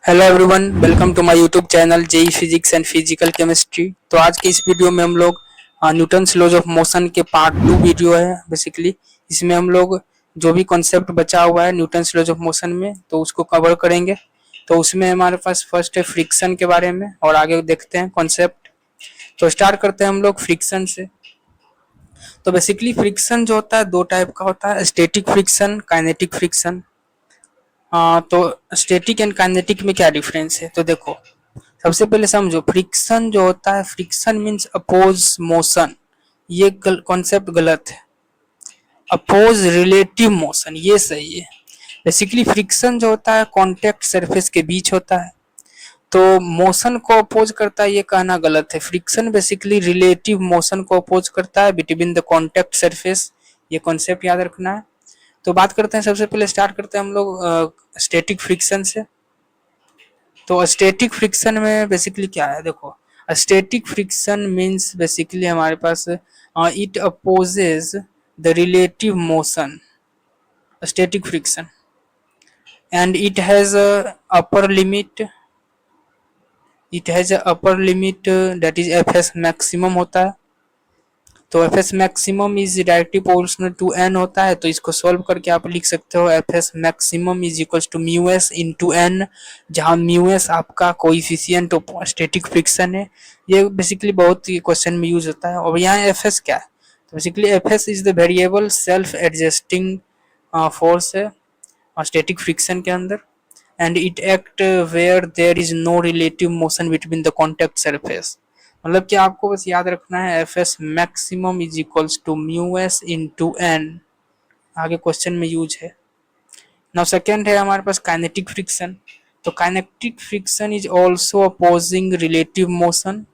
Hello everyone, welcome to my YouTube channel JE physics and physical chemistry. तो आज के इस वीडियो में हम लोग न्यूटन्स लॉज ऑफ मोशन के पार्ट 2 वीडियो है। बेसिकली इसमें हम लोग जो भी कॉन्सेप्ट बचा हुआ है न्यूटन्स लॉज ऑफ मोशन में तो उसको कवर करेंगे। तो उसमें हमारे पास फर्स्ट है फ्रिक्शन के बारे में और आगे देखते हैं कॉन्सेप्ट। तो स्टार्ट करते हैं हम लोग फ्रिक्शन से। तो बेसिकली फ्रिक्शन जो होता है दो टाइप का होता है, स्टैटिक फ्रिक्शन, काइनेटिक फ्रिक्शन। तो स्टैटिक एंड काइनेटिक में क्या डिफरेंस है? तो देखो, सबसे पहले समझो, फ्रिक्शन जो होता है, फ्रिक्शन मीन्स अपोज मोशन। ये कॉन्सेप्ट गलत है। अपोज रिलेटिव मोशन ये सही है। बेसिकली फ्रिक्शन जो होता है कॉन्टेक्ट सरफेस के बीच होता है, तो मोशन को अपोज करता है ये कहना गलत है। फ्रिक्शन बेसिकली रिलेटिव मोशन को अपोज करता है बिटवीन द कॉन्टेक्ट सरफेस। ये कॉन्सेप्ट याद रखना है। तो बात करते हैं, सबसे पहले स्टार्ट करते हैं हम लोग स्टैटिक फ्रिक्शन से। तो स्टैटिक फ्रिक्शन में बेसिकली क्या है? देखो, स्टैटिक फ्रिक्शन मींस बेसिकली हमारे पास it opposes the relative motion, static friction, and it has upper limit. It has upper limit that is f S maximum होता है। तो f S maximum is directly proportional to N होता है। तो इसको solve करके आप लिख सकते हो F S maximum is equals to mu S into N, जहाँ म्यू एस आपका कोइफिशिएंट ऑफ स्टैटिक फ्रिक्शन है। ये बेसिकली बहुत ही क्वेश्चन में यूज होता है। और यहाँ एफ एस क्या है? तो basically F S is the variable self adjusting force है स्टैटिक फ्रिक्शन के अंदर, and it act where there is no relative motion between the contact surface. मतलब कि आपको बस याद रखना है F S maximum is equals to mu S into N, आगे क्वेश्चन में यूज है। नाउ सेकेंड है हमारे पास काइनेटिक फ्रिक्शन। तो kinetic friction is also opposing relative motion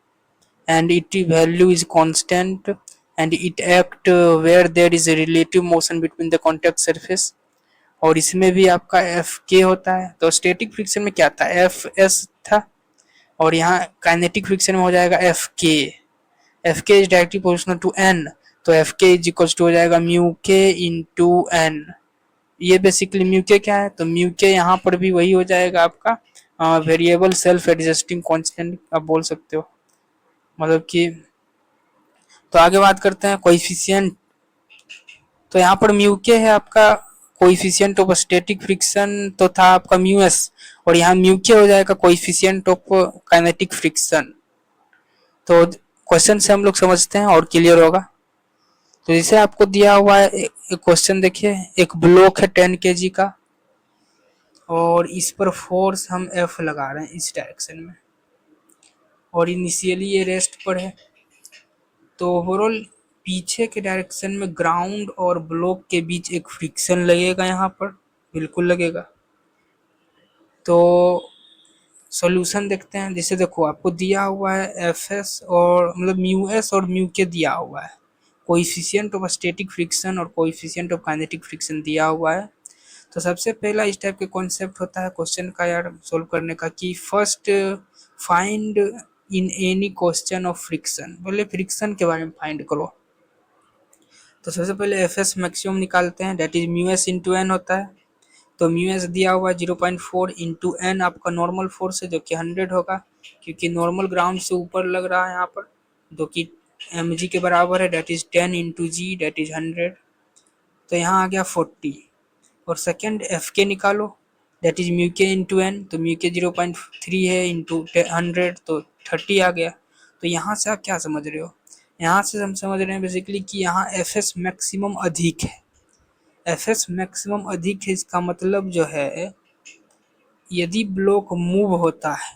and it value is constant and it act where there is a relative motion between the contact surface। और इसमें भी आपका एफ के होता है। तो स्टैटिक फ्रिक्शन में क्या था? एफ एस था, और यहाँ काइनेटिक फ्रिक्शन में हो जाएगा F K. F K is directly proportional to N, तो F K is equal to हो जाएगा म्यू के इंटू एन। ये बेसिकली म्यू के क्या है? तो म्यू के यहाँ पर भी वही हो जाएगा आपका वेरिएबल सेल्फ एडजस्टिंग कांस्टेंट आप बोल सकते हो, मतलब कि। तो आगे बात करते हैं कोएफिशिएंट। तो यहाँ पर म्यू के है आपका कोएफिशिएंट ऑफ स्टैटिक फ्रिक्शन, तो था आपका म्यू एस, और यहाँ म्यू के हो जाएगा कोएफिशिएंट ऑफ काइनेटिक फ्रिक्शन। तो क्वेश्चन से हम लोग समझते हैं और क्लियर होगा। तो जैसे आपको दिया हुआ है एक क्वेश्चन, देखिए, एक ब्लॉक है 10 kg का और इस पर फोर्स हम एफ लगा रहे हैं इस डायरेक्शन में, और इनिशियली ये रेस्ट पर है। तो ओवरऑल पीछे के डायरेक्शन में ग्राउंड और ब्लॉक के बीच एक फ्रिक्शन लगेगा, यहाँ पर बिल्कुल लगेगा। तो सॉल्यूशन देखते हैं। जैसे देखो, आपको दिया हुआ है एफ एस और मतलब म्यू एस और म्यू के दिया हुआ है, कोएफिशिएंट ऑफ स्टैटिक फ्रिक्शन और कोएफिशिएंट ऑफ काइनेटिक फ्रिक्शन दिया हुआ है। तो सबसे पहला इस टाइप के कॉन्सेप्ट होता है क्वेश्चन का यार सोल्व करने का, कि first find in any question of friction, बोले फ्रिक्शन के बारे में फाइंड करो। तो सबसे पहले एफ एस मैक्सिमम निकालते हैं, that is mu S into N होता है। तो म्यू एस दिया हुआ 0.4 इंटू एन आपका नॉर्मल फोर्स है जो कि 100 होगा, क्योंकि नॉर्मल ग्राउंड से ऊपर लग रहा है यहाँ पर, जो कि एम जी के बराबर है, that is 10 into G that is 100। तो यहाँ आ गया 40। और सेकेंड एफ के निकालो, date is mu K into N. तो म्यू के 0.3 है इंटू 100 तो 30 आ गया। तो यहाँ से आप क्या समझ रहे हो? यहाँ से हम समझ रहे हैं बेसिकली कि यहाँ एफ एस मैक्सिमम अधिक है। एफ एस मैक्सिमम अधिक है, इसका मतलब जो है यदि ब्लॉक मूव होता है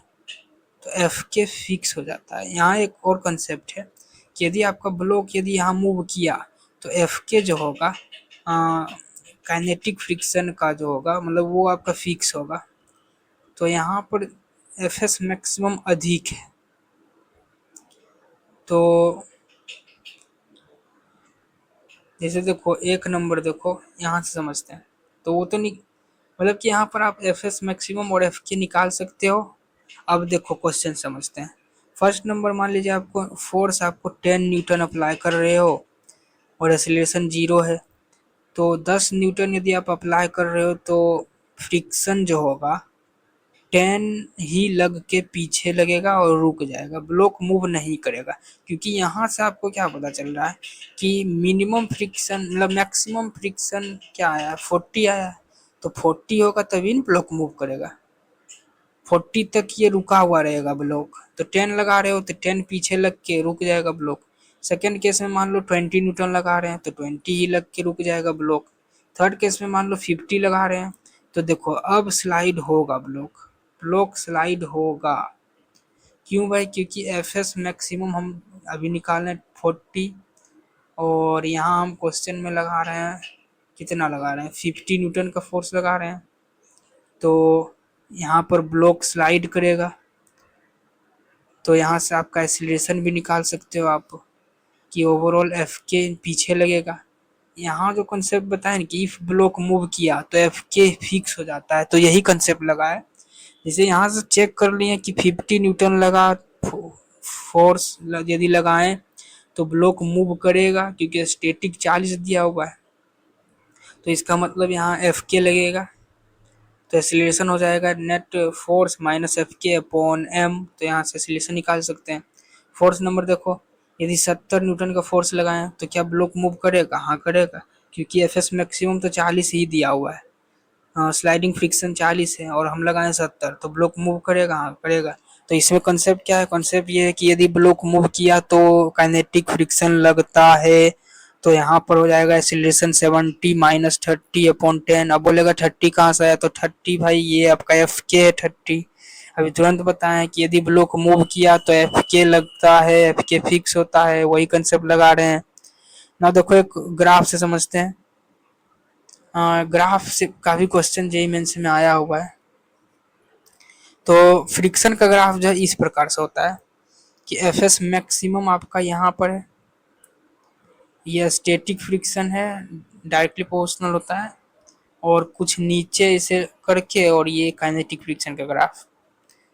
तो एफ के फिक्स हो जाता है। यहाँ एक और कंसेप्ट है कि यदि आपका ब्लॉक यदि यहाँ मूव किया तो एफ के जो होगा काइनेटिक फ्रिक्शन का जो होगा, मतलब वो आपका फिक्स होगा। तो यहाँ पर एफ एस मैक्सिमम अधिक है। तो जैसे देखो, एक नंबर देखो, यहाँ से समझते हैं। तो वो तो नहीं, मतलब कि यहाँ पर आप एफ एस मैक्सिमम और एफ के निकाल सकते हो। अब देखो क्वेश्चन समझते हैं। फर्स्ट नंबर, मान लीजिए आपको फोर्स आपको 10 न्यूटन अप्लाई कर रहे हो और एक्सीलरेशन 0 है। तो 10 न्यूटन यदि आप अप्लाई कर रहे हो तो फ्रिक्शन जो होगा टेन ही लग के पीछे लगेगा और रुक जाएगा, ब्लॉक मूव नहीं करेगा। क्योंकि यहाँ से आपको क्या पता चल रहा है कि मिनिमम फ्रिक्शन मतलब मैक्सिमम फ्रिक्शन क्या आया, 40 आया। तो 40 होगा तभी ना ब्लॉक मूव करेगा, 40 तक ये रुका हुआ रहेगा ब्लॉक। तो 10 लगा रहे हो तो 10 पीछे लग के रुक जाएगा ब्लॉक। सेकेंड केस में मान लो 20 न्यूटन लगा रहे हैं तो 20 ही लग के रुक जाएगा ब्लॉक। थर्ड केस में मान लो 50 लगा रहे हैं तो देखो अब स्लाइड होगा ब्लॉक, ब्लॉक स्लाइड होगा। क्यों भाई? क्योंकि एफ एस मैक्सिमम हम अभी निकाल रहे हैं 40, और यहाँ हम क्वेश्चन में लगा रहे हैं, कितना लगा रहे हैं, 50 न्यूटन का फोर्स लगा रहे हैं। तो यहाँ पर ब्लॉक स्लाइड करेगा, तो यहाँ से आपका एक्सीलरेशन भी निकाल सकते हो आप कि ओवरऑल एफ के पीछे लगेगा। यहाँ जो कंसेप्ट बताया ना कि इफ ब्लॉक मूव किया तो एफ के फिक्स हो जाता है, तो यही कंसेप्ट लगा है। जैसे यहाँ से चेक कर लिए कि 50 न्यूटन लगा फोर्स यदि लगाएं तो ब्लॉक मूव करेगा, क्योंकि स्टैटिक 40 दिया हुआ है। तो इसका मतलब यहाँ एफ के लगेगा, तो एक्सीलरेशन हो जाएगा नेट फोर्स माइनस एफ के अपॉन एम। तो यहाँ से एक्सीलरेशन निकाल सकते हैं। फोर्स नंबर देखो, यदि 70 न्यूटन का फोर्स लगाएं तो क्या ब्लॉक मूव करेगा? हाँ करेगा, क्योंकि एफ एस मैक्सिमम तो 40 ही दिया हुआ है। स्लाइडिंग फ्रिक्शन 40 है और हम लगाएं 70, तो ब्लॉक मूव करेगा? हाँ करेगा। तो इसमें कॉन्सेप्ट क्या है? कॉन्सेप्ट ये है कि यदि ब्लॉक मूव किया तो काइनेटिक फ्रिक्शन लगता है। तो यहाँ पर हो जाएगा एक्सीलरेशन 70 माइनस 30 अपॉन 10। अब बोलेगा 30 कहाँ से आया? तो 30 भाई ये आपका एफ के है 30। अभी तुरंत बताएं कि यदि ब्लॉक मूव किया तो एफ के लगता है, एफ के फिक्स होता है, वही कंसेप्ट लगा रहे हैं ना। देखो एक ग्राफ से समझते हैं। ग्राफ से काफी क्वेश्चन जेईई मेंस में आया हुआ है। तो फ्रिक्शन का ग्राफ जो है इस प्रकार से होता है कि एफ एस मैक्सिमम आपका यहाँ पर है, यह स्टैटिक फ्रिक्शन है, डायरेक्टली प्रोपोर्शनल होता है, और कुछ नीचे इसे करके, और ये काइनेटिक फ्रिक्शन का ग्राफ।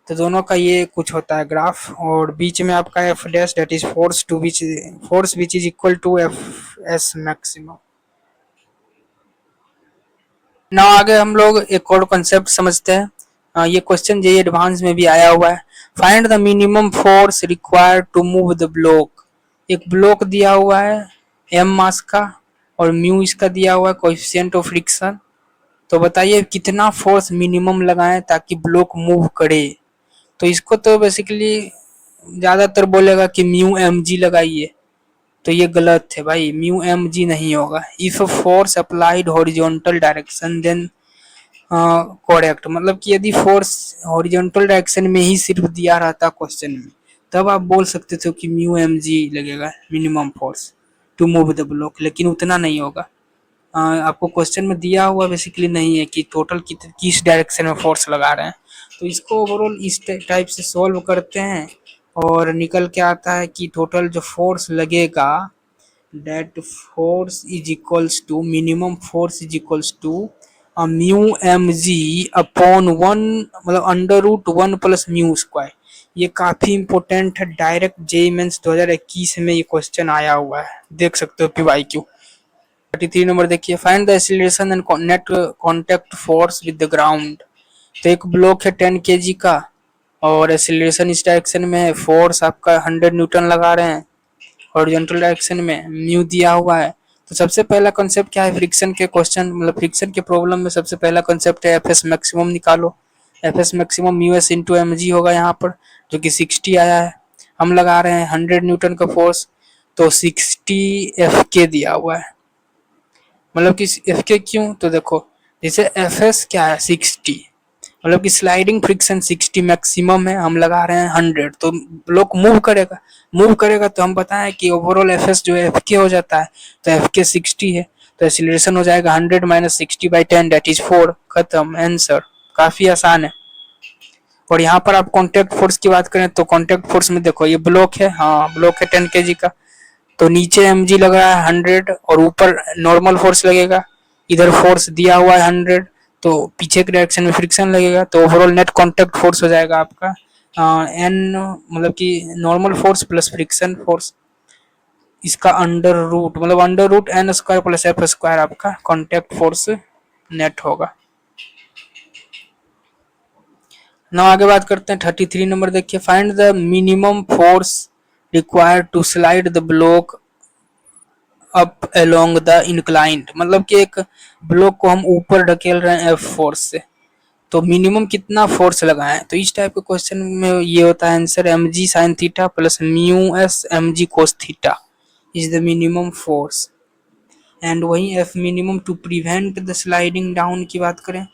तो दोनों का ये कुछ होता है ग्राफ, और बीच में आपका F dash that is force which is equal to F S maximum. ना आगे हम लोग एक और कॉन्सेप्ट समझते हैं। ये क्वेश्चन जेईई एडवांस में भी आया हुआ है। Find the minimum force required to move the block. एक ब्लॉक दिया हुआ है एम मास का, और म्यू इसका दिया हुआ है कोएफिशिएंट ऑफ फ्रिक्शन। तो बताइए कितना फोर्स मिनिमम लगाएं ताकि ब्लॉक मूव करे। तो इसको तो बेसिकली ज्यादातर बोलेगा कि म्यू एम जी लगाइए, तो ये गलत है भाई, म्यू एम जी नहीं होगा। If force applied horizontal direction then correct, मतलब कि यदि फोर्स हॉरिजॉन्टल डायरेक्शन में ही सिर्फ दिया रहता क्वेश्चन में, तब आप बोल सकते थे कि म्यू एम जी लगेगा minimum force to move the block, लेकिन उतना नहीं होगा। आपको क्वेश्चन में दिया हुआ बेसिकली नहीं है कि टोटल किस डायरेक्शन में फोर्स लगा रहे हैं। तो इसको ओवरऑल इस टाइप से सॉल्व करते हैं, और निकल के आता है कि टोटल जो फोर्स लगेगा that force is equals to minimum force is equals to mu M G upon 1, मतलब under root 1 plus mu square. ये काफी इंपॉर्टेंट है, डायरेक्ट जेईई मेंस 2021 में ये क्वेश्चन आया हुआ है, देख सकते हो पीवाईक्यू। 33 नंबर देखिए, find the acceleration and net contact force with the ground. तो एक ब्लॉक है 10 kg का, और एक्सीलरेशन इस डायरेक्शन में है, फोर्स आपका 100 न्यूटन लगा रहे हैं हॉरिजॉन्टल डायरेक्शन में, म्यू दिया हुआ है। तो सबसे पहला कॉन्सेप्ट क्या है फ्रिक्शन के क्वेश्चन, मतलब फ्रिक्शन के प्रॉब्लम में सबसे पहला कॉन्सेप्ट है एफ एस मैक्सिमम निकालो। F S maximum mu S into M G होगा यहाँ पर, जो कि 60 आया है। हम लगा रहे हैं 100 न्यूटन का फोर्स, तो 60 एफ के दिया हुआ है। मतलब कि एफ के क्यों? तो देखो जैसे एफ एस क्या है 60, मतलब कि स्लाइडिंग फ्रिक्शन 60 मैक्सिमम है, हम लगा रहे हैं 100, तो ब्लॉक मूव करेगा। मूव करेगा तो हम बताएं कि ओवरऑल एफ एस जो है एफ के हो जाता है, तो एफ के 60 है, तो एक्सीलरेशन हो जाएगा 100 माइनस 60/10 दैट इज 4। खत्म, आंसर। काफी आसान है। और यहाँ पर आप कॉन्टेक्ट फोर्स की बात करें तो कॉन्टेक्ट फोर्स में देखो ये ब्लॉक है, हाँ ब्लॉक है 10 kg का, तो नीचे एम जी लग रहा है 100 और ऊपर नॉर्मल फोर्स लगेगा। इधर फोर्स दिया हुआ है 100, तो पीछे के डायरेक्शन में फ्रिक्शन लगेगा, तो ओवरऑल नेट कांटेक्ट फोर्स हो जाएगा आपका एन, मतलब कि normal force plus friction force, इसका अंडर रूट, मतलब under root N square plus F square आपका कांटेक्ट फोर्स नेट होगा। ना आगे बात करते हैं 33 नंबर देखिए, find the minimum force required to slide the block up along the inclined, मतलब कि एक ब्लॉक को हम ऊपर ढकेल रहे हैं एफ फोर्स से, तो मिनिमम कितना फोर्स लगाएं। तो इस टाइप के क्वेश्चन में ये होता है answer m ji sine theta plus mu s m g cos theta is the minimum force. And वहीं f minimum to prevent the sliding down की बात करें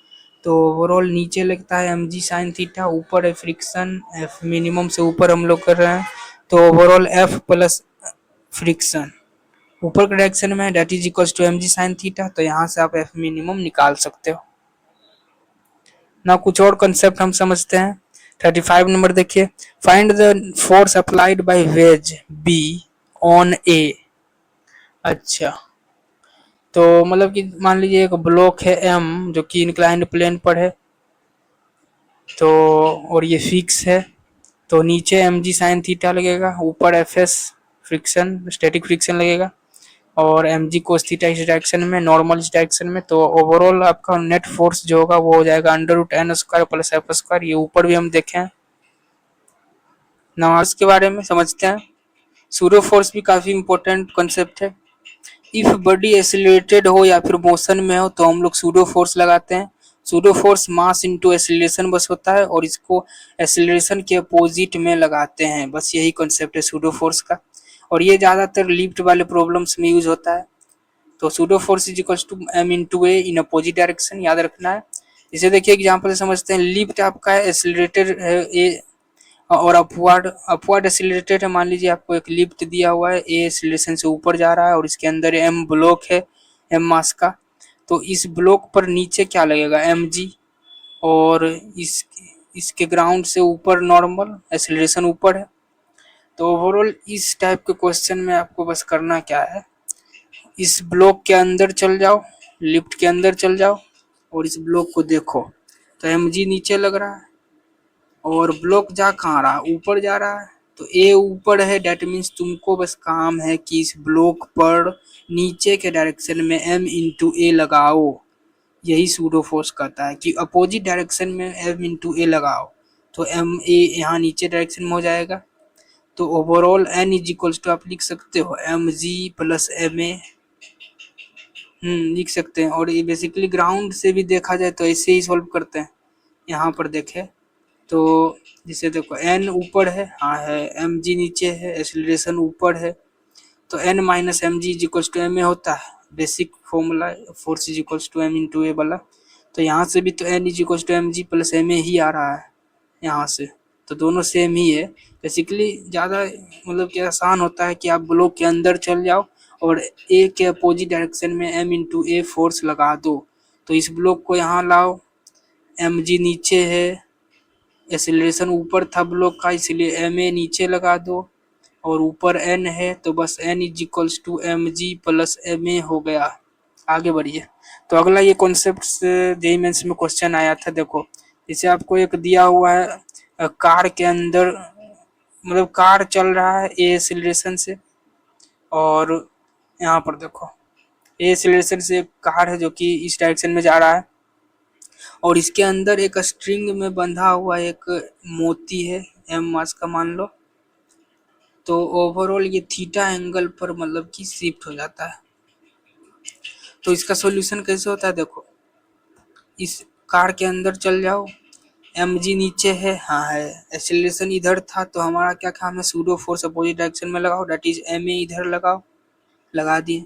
तो ओवरऑल नीचे लगता है एम जी साइन थीटा, ऊपर है फ्रिक्शन, एफ मिनिमम से ऊपर हम लोग कर रहे हैं तो ओवरऑल एफ प्लस फ्रिक्शन ऊपर के डायरेक्शन में that is equal to M G sine theta, तो यहाँ से आप एफ मिनिमम निकाल सकते हो ना। कुछ और कंसेप्ट हम समझते हैं 35 नंबर देखिए, find the force applied by wedge B on A. अच्छा, तो मतलब कि मान लीजिए एक ब्लॉक है एम जो कि इंक्लाइंड प्लेन पर है, तो और ये फिक्स है, तो नीचे एम जी साइन थीटा लगेगा, ऊपर F S friction static friction लगेगा और एम जी कोस थीटा इस डायरेक्शन में, नॉर्मल इस डायरेक्शन में, तो ओवरऑल आपका नेट फोर्स जो होगा वो हो जाएगा under root N square plus F square. ये ऊपर भी हम देखें नमाज के बारे में समझते हैं। सूडो फोर्स भी काफी इंपॉर्टेंट कॉन्सेप्ट है। इफ बॉडी एक्सीलरेटेड हो या फिर मोशन में हो तो हम लोग सूडो फोर्स लगाते हैं। Pseudo force mass into acceleration बस होता है और इसको एक्सीलरेशन के अपोजिट में लगाते हैं, बस यही कॉन्सेप्ट है सूडो फोर्स का। और ये ज्यादातर लिफ्ट वाले प्रॉब्लम्स में यूज होता है। तो pseudo force is equal to M into A in opposite direction, याद रखना है। इसे देखिए एग्जाम्पल से समझते हैं। लिफ्ट आपका है एक्सीलरेटेड है ए और अपवर्ड अपवर्ड एक्सीलरेटेड है। मान लीजिए आपको एक लिफ्ट दिया हुआ है, ए एक्सीलरेशन से ऊपर जा रहा है और इसके अंदर एम ब्लॉक है, एम मास का, तो इस ब्लॉक पर नीचे क्या लगेगा एम जी, और इसके ग्राउंड से ऊपर नॉर्मल एक्सीलरेशन ऊपर है। तो ओवरऑल इस टाइप के क्वेश्चन में आपको बस करना क्या है, इस ब्लॉक के अंदर चल जाओ, लिफ्ट के अंदर चल जाओ और इस ब्लॉक को देखो, तो एम जी नीचे लग रहा है और ब्लॉक जा कहाँ रहा है, ऊपर जा रहा है, तो ए ऊपर है, डेट मीन्स तुमको बस काम है कि इस ब्लॉक पर नीचे के डायरेक्शन में एम इंटू ए लगाओ। यही सूडो फोर्स कहता है कि अपोजिट डायरेक्शन में एम इंटू ए लगाओ, तो एम ए यहाँ नीचे डायरेक्शन में हो जाएगा। तो overall N is equals to आप लिख सकते हो M ji plus M A, लिख सकते हैं। और ये बेसिकली ग्राउंड से भी देखा जाए तो ऐसे ही सॉल्व करते हैं। यहाँ पर देखें तो जिसे देखो एन ऊपर है, हाँ है, एम जी नीचे है, एक्सीलरेशन ऊपर है, तो N minus m g is equals to m a होता है, basic formula force is equals to M into a वाला। तो यहाँ से भी तो N is equals to M G plus M a ही आ रहा है यहाँ से, तो दोनों सेम ही है। बेसिकली ज़्यादा मतलब कि आसान होता है कि आप ब्लॉक के अंदर चल जाओ और ए के अपोजिट डायरेक्शन में एम इंटू ए फोर्स लगा दो, तो इस ब्लॉक को यहाँ लाओ, एम जी नीचे है, एक्सीलरेशन ऊपर था ब्लॉक का, इसलिए एम ए नीचे लगा दो और ऊपर एन है, तो बस N is equals to M G plus M A हो गया। आगे बढ़िए। तो अगला ये कॉन्सेप्ट जेईई मेंस में क्वेश्चन आया था, देखो इसे आपको एक दिया हुआ है कार के अंदर, मतलब कार चल रहा है ए एक्सीलरेशन से और यहाँ पर देखो ए एक्सीलरेशन से कार है जो कि इस डायरेक्शन में जा रहा है और इसके अंदर एक स्ट्रिंग में बंधा हुआ एक मोती है एम मास का मान लो, तो ओवरऑल ये थीटा एंगल पर मतलब कि शिफ्ट हो जाता है। तो इसका सॉल्यूशन कैसे होता है, देखो इस कार के अंदर चल जाओ, एम जी नीचे है, हाँ है, एक्सीलरेशन इधर था, तो हमारा क्या काम है, सूडो फोर्स अपोजिट डायरेक्शन में लगाओ, डेट इज एम ए इधर लगाओ, लगा दिए।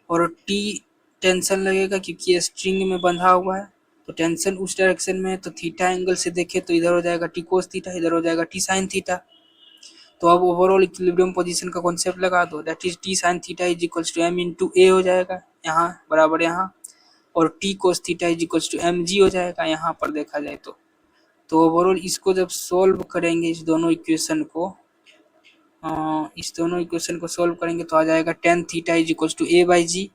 और टी टेंशन लगेगा क्योंकि स्ट्रिंग में बंधा हुआ है, तो टेंशन उस डायरेक्शन में है, तो थीटा एंगल से देखे तो इधर हो जाएगा टी कोस थीटा, इधर हो जाएगा टी साइन थीटा। तो अब ओवरऑल इक्विलिब्रियम पोजीशन का कॉन्सेप्ट लगा दो, that is T sine theta is equals to M into a हो जाएगा यहाँ बराबर यहाँ, और T cos theta is equals to M g हो जाएगा यहाँ पर देखा जाए तो ओवरऑल इसको जब सॉल्व करेंगे इस दोनों इक्वेशन को सॉल्व करेंगे तो आ जाएगा tan theta is equals to a by g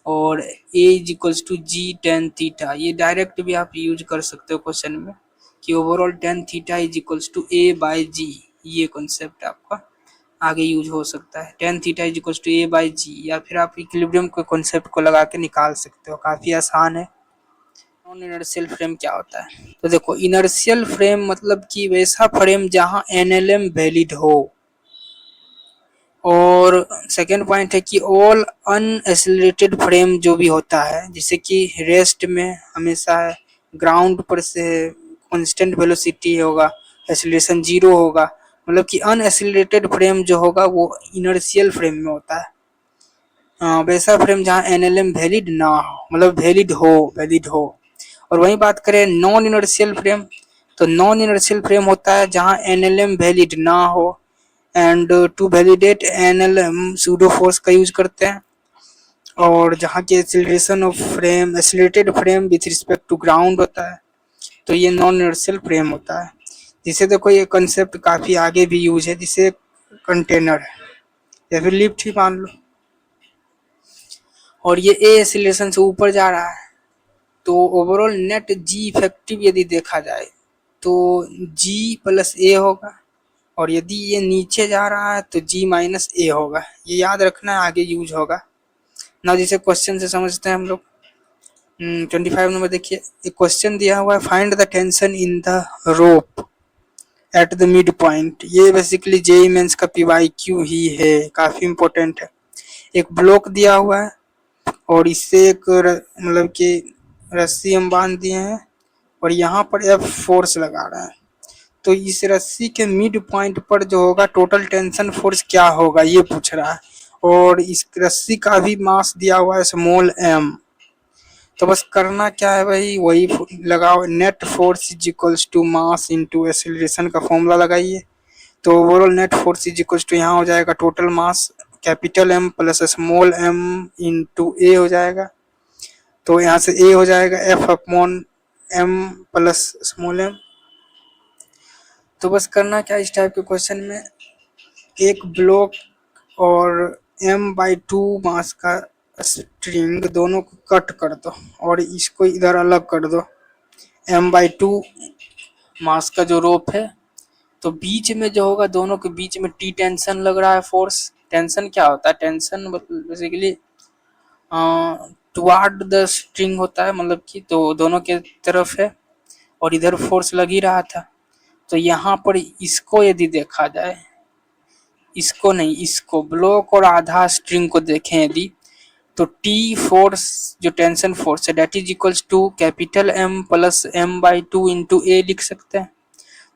और a is equals to g tan theta. ये डायरेक्ट भी आप यूज कर सकते हो क्वेश्चन में कि overall tan theta is equals to a by g, ये कॉन्सेप्ट आपका आगे यूज हो सकता है, tan theta is equals to a by g, या फिर आप इक्विलिब्रियम के कॉन्सेप्ट को लगा के निकाल सकते हो, काफ़ी आसान है। नॉन इनर्शियल फ्रेम क्या होता है? तो देखो, इनर्शियल फ्रेम मतलब कि वैसा फ्रेम जहां एनएलएम वैलिड हो। और सेकेंड पॉइंट है कि ऑल अनएसिलेटेड फ्रेम जो भी होता है, जैसे कि रेस्ट में हमेशा ग्राउंड पर से कांस्टेंट वेलोसिटी होगा, एसिलेशन जीरो होगा, मतलब कि अनएसिलेटेड फ्रेम जो होगा वो इनर्शियल फ्रेम में होता है। वैसा फ्रेम जहाँ एनएलएम वैलिड ना हो, मतलब वैलिड हो। और वहीं बात करें नॉन इनर्शियल फ्रेम, तो नॉन इनर्शियल फ्रेम होता है जहाँ एनएलएम वैलिड ना हो। And to validate NLM pseudo force का यूज करते हैं। और जहाँ की acceleration of frame accelerated frame with respect to ground होता है, तो ये नॉन इनर्शियल फ्रेम होता है। जिसे देखो ये कंसेप्ट काफी आगे भी यूज है, जिसे कंटेनर या फिर लिफ्ट ही मान लो। और ये ए एक्सीलरेशन से ऊपर जा रहा है, तो ओवरऑल नेट जी इफेक्टिव यदि देखा जाए तो जी प्लस ए होगा। और यदि ये नीचे जा रहा है तो जी माइनस ए होगा। ये याद रखना है, आगे यूज होगा ना। जिसे क्वेश्चन से समझते हैं हम लोग। 25 नंबर देखिए, एक क्वेश्चन दिया हुआ है, find the tension in the rope at the mid point. ये बेसिकली जेई मेंस का पीवाईक्यू ही है, काफी इंपॉर्टेंट है। एक ब्लॉक दिया हुआ है और इससे एक मतलब कि रस्सी हम बांध दिए हैं और यहाँ पर एफ फोर्स लगा रहा है। तो इस रस्सी के मिड पॉइंट पर जो होगा टोटल टेंशन फोर्स क्या होगा, ये पूछ रहा है। और इस रस्सी का भी मास दिया हुआ है स्मॉल एम। तो बस करना क्या है भाई, वही लगाओ, net force is equals to mass into acceleration का फॉर्मूला लगाइए। तो overall net force is equals to यहाँ हो जाएगा total mass capital M plus small m into a हो जाएगा। तो यहाँ से ए हो जाएगा F upon M plus small m. तो बस करना क्या इस टाइप के क्वेश्चन में, एक ब्लॉक और m/2 मास का स्ट्रिंग दोनों को कट कर दो और इसको इधर अलग कर दो। m/2 मास का जो रोप है, तो बीच में जो होगा दोनों के बीच में टी टेंशन लग रहा है फोर्स। टेंशन क्या होता है? Tension basically toward the string होता है, मतलब कि तो दोनों के तरफ है और इधर फोर्स लग ही रहा था। तो यहाँ पर इसको यदि देखा जाए, इसको नहीं, इसको ब्लॉक और आधा स्ट्रिंग को देखें यदि, तो टी फोर्स जो टेंशन फोर्स है that is equals to capital M plus m/2 into a लिख सकते हैं।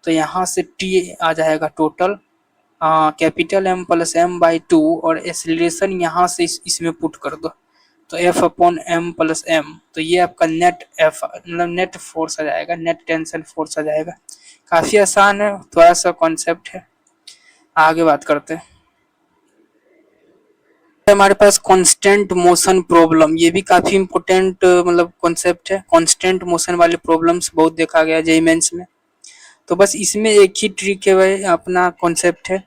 तो यहाँ से टी आ जाएगा total capital M plus m/2 और एक्सीलरेशन यहाँ से इसमें पुट कर दो, तो F upon M plus M. तो ये आपका नेट एफ मतलब नेट फोर्स आ जाएगा, नेट टेंशन फोर्स आ जाएगा। काफी आसान है, थोड़ा सा कॉन्सेप्ट है। आगे बात करते हैं। हमारे पास कांस्टेंट मोशन प्रॉब्लम, ये भी काफी इंपॉर्टेंट मतलब कॉन्सेप्ट है। कांस्टेंट मोशन वाले प्रॉब्लम्स बहुत देखा गया जेईई मेंस में। तो बस इसमें एक ही ट्रिक है भाई, अपना कॉन्सेप्ट है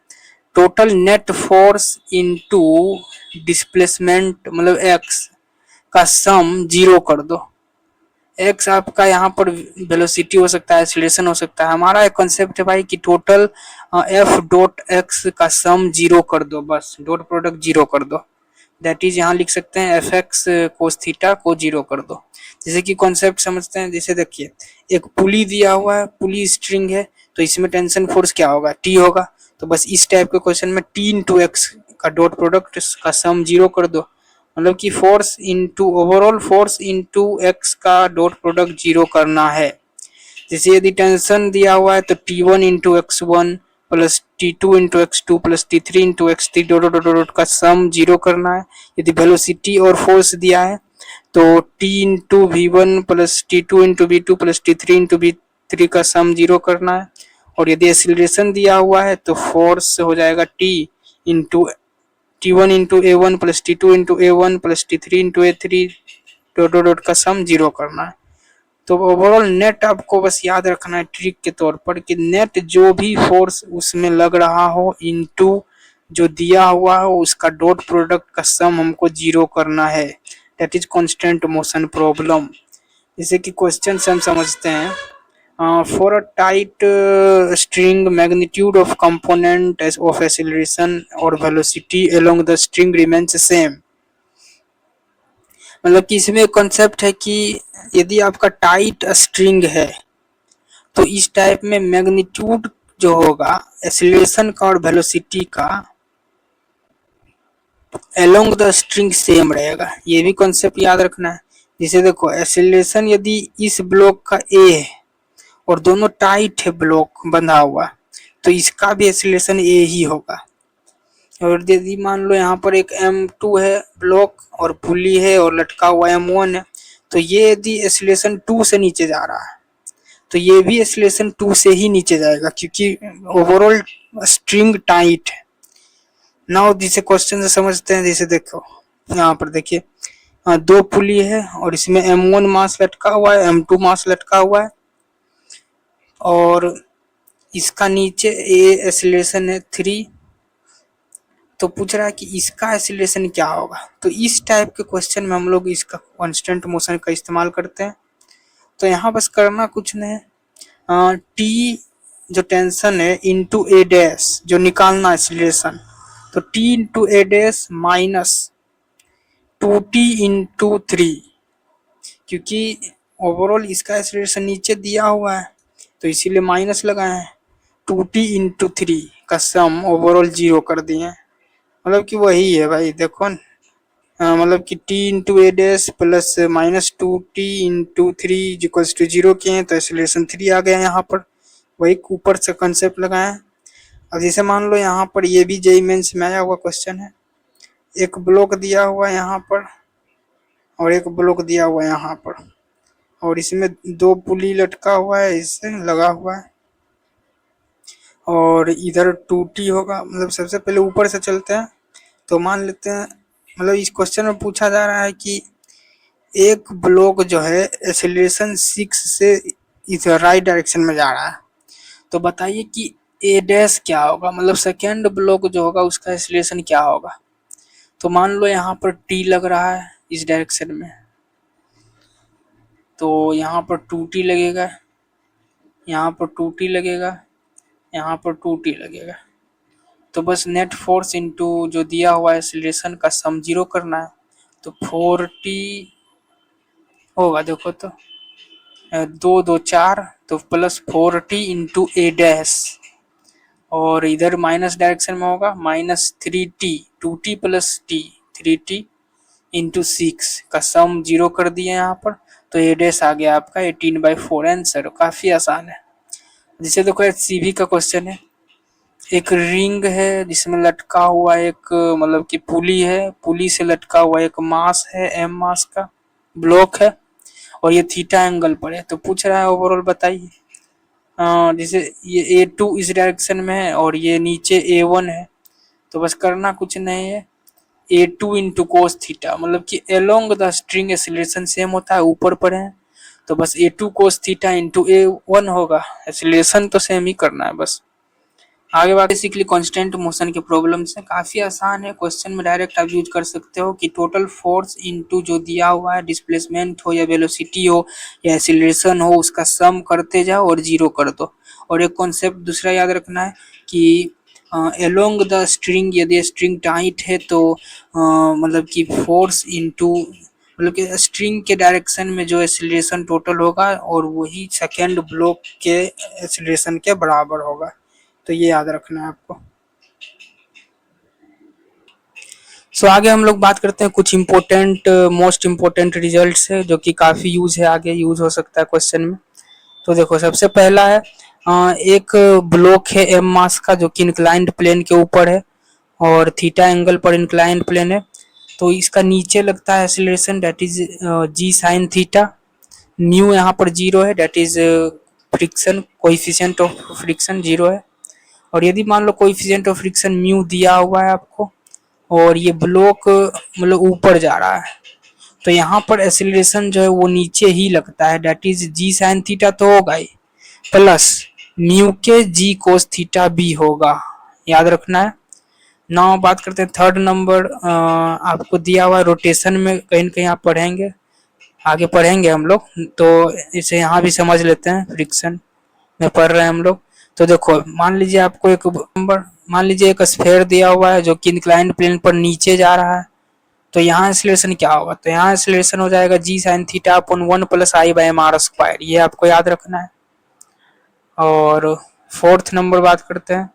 total net force into displacement मतलब एक्स का सम जीरो कर दो। एक्स आपका यहाँ पर वेलोसिटी हो सकता है, एक्सीलरेशन हो सकता है। हमारा एक कॉन्सेप्ट है भाई कि टोटल एफ डॉट एक्स का सम जीरो कर दो, बस डॉट प्रोडक्ट जीरो कर दो। दैट इज यहाँ लिख सकते हैं एफ एक्स कोस थीटा को जीरो कर दो। जैसे कि कॉन्सेप्ट समझते हैं, जैसे देखिए एक पुली दिया हुआ है, पुली स्ट्रिंग है, तो इसमें टेंशन फोर्स क्या होगा, टी होगा। तो बस इस टाइप के क्वेश्चन में टी इंटू एक्स का डॉट प्रोडक्ट का सम जीरो कर दो, मतलब कि force into overall force into x का डॉट प्रोडक्ट जीरो करना है। जैसे यदि टेंशन दिया हुआ है तो T1 into x1 plus T2 into x2 plus T3 into x3 dot dot dot का सम जीरो करना है। यदि वेलोसिटी और फोर्स दिया है तो T into V1 plus T2 into V2 plus T3 into V3 का सम जीरो करना है। और यदि एक्सीलरेशन दिया हुआ है तो फोर्स हो जाएगा T into T1 into A1 plus T2 into A1 plus T3 into A3 dot dot dot का सम जीरो करना है। तो ओवरऑल नेट आपको बस याद रखना है ट्रिक के तौर पर कि नेट जो भी फोर्स उसमें लग रहा हो इनटू जो दिया हुआ हो उसका डॉट प्रोडक्ट का सम हमको जीरो करना है। That is constant motion problem. जैसे कि क्वेश्चन से हम समझते हैं, for a tight string magnitude of component of acceleration और velocity along the string remains same. मतलब कि इसमें कॉन्सेप्ट है कि यदि आपका टाइट स्ट्रिंग है तो इस टाइप में मैग्नीट्यूड जो होगा एक्सीलरेशन का और वेलोसिटी का अलोंग द स्ट्रिंग सेम रहेगा। ये भी कॉन्सेप्ट याद रखना है। जैसे देखो एक्सीलरेशन यदि इस ब्लॉक का ए है और दोनों टाइट है ब्लॉक बंधा हुआ तो इसका भी एक्सीलरेशन ए ही होगा। और यदि मान लो यहाँ पर एक M2 है ब्लॉक और पुली है और लटका हुआ M1 है तो ये यदि एक्सीलरेशन 2 से नीचे जा रहा है तो ये भी एक्सीलरेशन 2 से ही नीचे जाएगा क्योंकि ओवरऑल स्ट्रिंग टाइट है। नाउ जिसे क्वेश्चन से समझते हैं, जैसे देखो यहाँ पर देखिए दो पुली है और इसमें M1 मास लटका हुआ है, M2 मास लटका हुआ है और इसका नीचे ए एक्सीलरेशन है 3। तो पूछ रहा है कि इसका एक्सीलरेशन क्या होगा। तो इस टाइप के क्वेश्चन में हम लोग इसका कांस्टेंट मोशन का इस्तेमाल करते हैं। तो यहाँ बस करना कुछ नहीं, टी जो टेंशन है इंटू ए डैश जो निकालना एक्सीलरेशन, तो T into A dash minus 2t into 3, क्योंकि ओवरऑल इसका एक्सीलरेशन नीचे दिया हुआ है तो इसीलिए माइनस लगाए हैं। 2t इंटू 3 का सम ओवरऑल 0 कर दिए, मतलब कि वही है भाई देखो न, मतलब कि t into A dash plus minus 2t into 3 equals to 0 किए हैं तो एक्सीलरेशन 3 आ गया यहाँ पर। वही ऊपर से कंसेप्ट लगाए। अब जैसे मान लो यहाँ पर ये भी जेईई मेंस में आया हुआ क्वेश्चन है, एक ब्लॉक दिया हुआ है यहाँ पर और एक ब्लॉक दिया हुआ है यहाँ पर और इसमें दो पुली लटका हुआ है, इससे लगा हुआ है और इधर 2t होगा। मतलब सबसे पहले ऊपर से चलते हैं तो मान लेते हैं, मतलब इस क्वेश्चन में पूछा जा रहा है कि एक ब्लॉक जो है एक्सीलरेशन 6 से इधर राइट डायरेक्शन में जा रहा है तो बताइए कि ए डैश क्या होगा, मतलब सेकेंड ब्लॉक जो होगा उसका एक्सीलरेशन क्या होगा। तो मान लो यहाँ पर टी लग रहा है इस डायरेक्शन में तो यहाँ पर 2t लगेगा, यहाँ पर 2t लगेगा, यहाँ पर 2t लगेगा। तो बस नेट फोर्स इनटू जो दिया हुआ है एक्सीलरेशन का सम 0 करना है तो 4t होगा। देखो तो 2 2 4 तो plus 4t into A dash और इधर माइनस डायरेक्शन में होगा minus 3t 2t plus t 3t into 6 का सम 0 कर दिए यहाँ पर तो ए डैश आ गया आपका 18/4 आंसर। काफ़ी आसान है। जिसे देखो HCV का क्वेश्चन है, एक रिंग है जिसमें लटका हुआ एक मतलब कि पुली है, पुली से लटका हुआ एक मास है M मास का ब्लॉक है और ये थीटा एंगल पर है। तो पूछ रहा है ओवरऑल बताइए, जैसे ये A2 इस डायरेक्शन में है और ये नीचे A1 है तो बस करना कुछ नहीं है, A2 इंटू कोस थीटा, मतलब कि along the string acceleration same होता है ऊपर पर है तो बस A2 cos theta into A1 होगा, एक्सीलरेशन तो सेम ही करना है बस। आगे बात बेसिकली कांस्टेंट मोशन के प्रॉब्लम से काफ़ी आसान है। क्वेश्चन में डायरेक्ट आप यूज कर सकते हो कि टोटल फोर्स इनटू जो दिया हुआ है डिस्प्लेसमेंट हो या वेलोसिटी हो या एक्सीलरेशन हो उसका सम करते जाओ और 0 कर दो। और एक कॉन्सेप्ट दूसरा याद रखना है कि एलोंग द स्ट्रिंग, यदि स्ट्रिंग टाइट है तो मतलब कि फोर्स इनटू मतलब कि स्ट्रिंग के डायरेक्शन में जो एक्सीलरेशन टोटल होगा और वही सेकेंड ब्लॉक के एक्सीलरेशन के बराबर होगा। तो ये याद रखना है आपको। सो आगे हम लोग बात करते हैं कुछ इम्पोर्टेंट मोस्ट इम्पोर्टेंट रिजल्ट्स है जो कि काफ़ी यूज है, आगे यूज हो सकता है क्वेश्चन में। तो देखो सबसे पहला है एक ब्लॉक है M मास का जो कि इंक्लाइंड प्लेन के ऊपर है और थीटा एंगल पर इंक्लाइंड प्लेन है तो इसका नीचे लगता है acceleration that is g sin theta. New यहाँ पर 0 है that is friction coefficient of friction 0 है। और यदि मान लो कोएफिशिएंट ऑफ फ्रिक्शन म्यू दिया हुआ है आपको और ये ब्लॉक मतलब ऊपर जा रहा है तो यहाँ पर एक्सीलरेशन जो है वो नीचे ही लगता है that is G sine theta तो होगा ही प्लस म्यू के जी कोस थीटा भी होगा, याद रखना है। नाउ बात करते हैं थर्ड नंबर, आपको दिया हुआ रोटेशन में कहीं न कहीं आप पढ़ेंगे, आगे पढ़ेंगे हम लोग तो इसे यहाँ भी समझ लेते हैं, फ्रिक्शन में पढ़ रहे हैं हम लोग। तो देखो मान लीजिए आपको एक नंबर, मान लीजिए एक स्फीयर दिया हुआ है जो कि इंक्लाइंड प्लेन पर नीचे जा रहा है तो यहाँ एक्सीलरेशन क्या होगा, तो यहाँ एक्सीलरेशन हो जाएगा जी साइन थीटा अपॉन 1 प्लस आई बाय एम आर स्क्वायर, ये आपको याद रखना है। और फोर्थ नंबर बात करते हैं,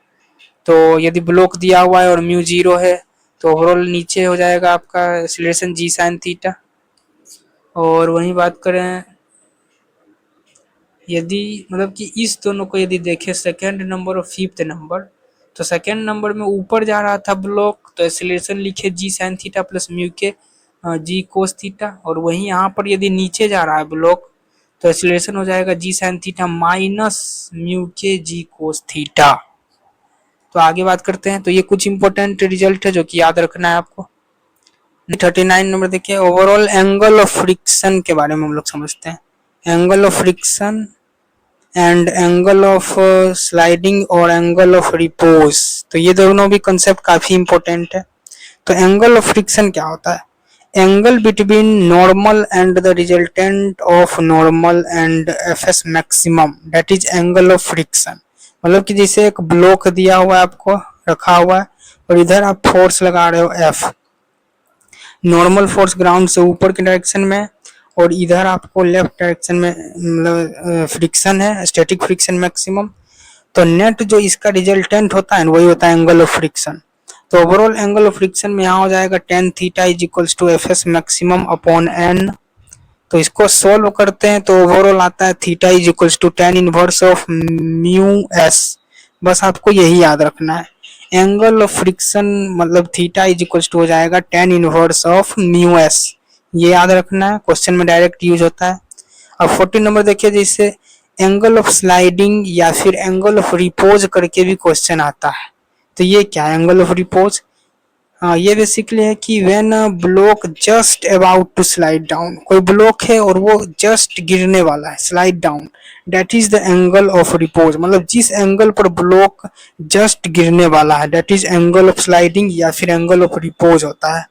तो यदि ब्लॉक दिया हुआ है और म्यू 0 है तो ओवरऑल नीचे हो जाएगा आपका एक्सीलरेशन जी साइन थीटा। और वहीं बात करें यदि मतलब कि इस दोनों को यदि देखें सेकेंड नंबर और फिफ्थ नंबर, तो सेकेंड नंबर में ऊपर जा रहा था ब्लॉक तो एक्सीलरेशन लिखे जी साइन थीटा प्लस म्यू के जी कोस थीटा, और वहीं यहाँ पर यदि नीचे जा रहा है ब्लॉक तो एक्सीलरेशन हो जाएगा जी साइन थीटा माइनस म्यू के जी कोस थीटा। तो आगे बात करते हैं, तो ये कुछ इंपॉर्टेंट रिजल्ट है जो कि याद रखना है आपको। 39 नंबर देखिए, ओवरऑल एंगल ऑफ फ्रिक्शन के बारे में हम लोग समझते हैं। Angle of friction and angle of sliding और एंगल ऑफ रिपोज, तो ये दोनों भी कंसेप्ट काफी इंपॉर्टेंट है। तो एंगल ऑफ फ्रिक्शन क्या होता है, angle between normal and the resultant of normal and F S maximum, that is angle of friction. मतलब कि जैसे एक ब्लॉक दिया हुआ है आपको, रखा हुआ है, और इधर आप फोर्स लगा रहे हो एफ, नॉर्मल फोर्स ग्राउंड से ऊपर की डायरेक्शन में, और इधर आपको लेफ्ट डायरेक्शन में मतलब फ्रिक्शन है, स्टैटिक फ्रिक्शन मैक्सिमम। तो नेट जो इसका रिजल्टेंट होता है वही होता है एंगल ऑफ फ्रिक्शन। तो ओवरऑल एंगल ऑफ फ्रिक्शन में यहाँ हो जाएगा tan theta is equals to F S maximum upon N. तो इसको सोल्व करते हैं तो ओवरऑल आता है theta is equals to tan inverse of mu S. बस आपको यही याद रखना है, एंगल ऑफ फ्रिक्शन मतलब थीटा इज इक्वल्स टू हो जाएगा ten inverse of mu S, ये याद रखना है, क्वेश्चन में डायरेक्ट यूज होता है। अब 14 नंबर देखिए, जैसे एंगल ऑफ स्लाइडिंग या फिर एंगल ऑफ रिपोज करके भी क्वेश्चन आता है। तो ये क्या है एंगल ऑफ रिपोज, ये बेसिकली है कि when block just about to slide down, कोई ब्लॉक है और वो जस्ट गिरने वाला है, slide down, that is the angle of repose. मतलब जिस एंगल पर ब्लॉक जस्ट गिरने वाला है that is angle of sliding या फिर एंगल ऑफ रिपोज होता है।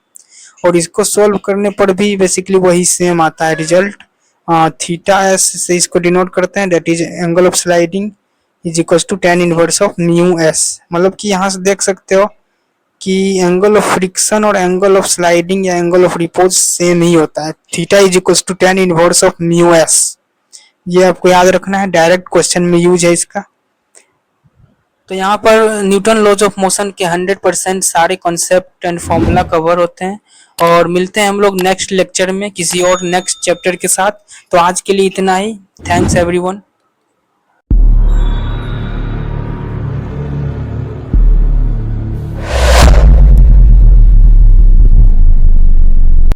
और इसको सोल्व करने पर भी बेसिकली वही सेम आता है रिजल्ट, थीटा एस से इसको डिनोट करते हैं, that is angle of sliding is equal to tan inverse of mu S. मतलब कि यहाँ से देख सकते हो कि एंगल ऑफ फ्रिक्शन और एंगल ऑफ स्लाइडिंग या एंगल ऑफ रिपोज सेम ही होता है, theta is equal to tan inverse of mu S. ये आपको याद रखना है, डायरेक्ट क्वेश्चन में यूज है इसका। तो यहाँ पर न्यूटन लॉज ऑफ मोशन के 100% सारे कॉन्सेप्ट एंड फॉर्मूला कवर होते हैं। और मिलते हैं हम लोग नेक्स्ट लेक्चर में किसी और नेक्स्ट चैप्टर के साथ। तो आज के लिए इतना ही, थैंक्स एवरीवन।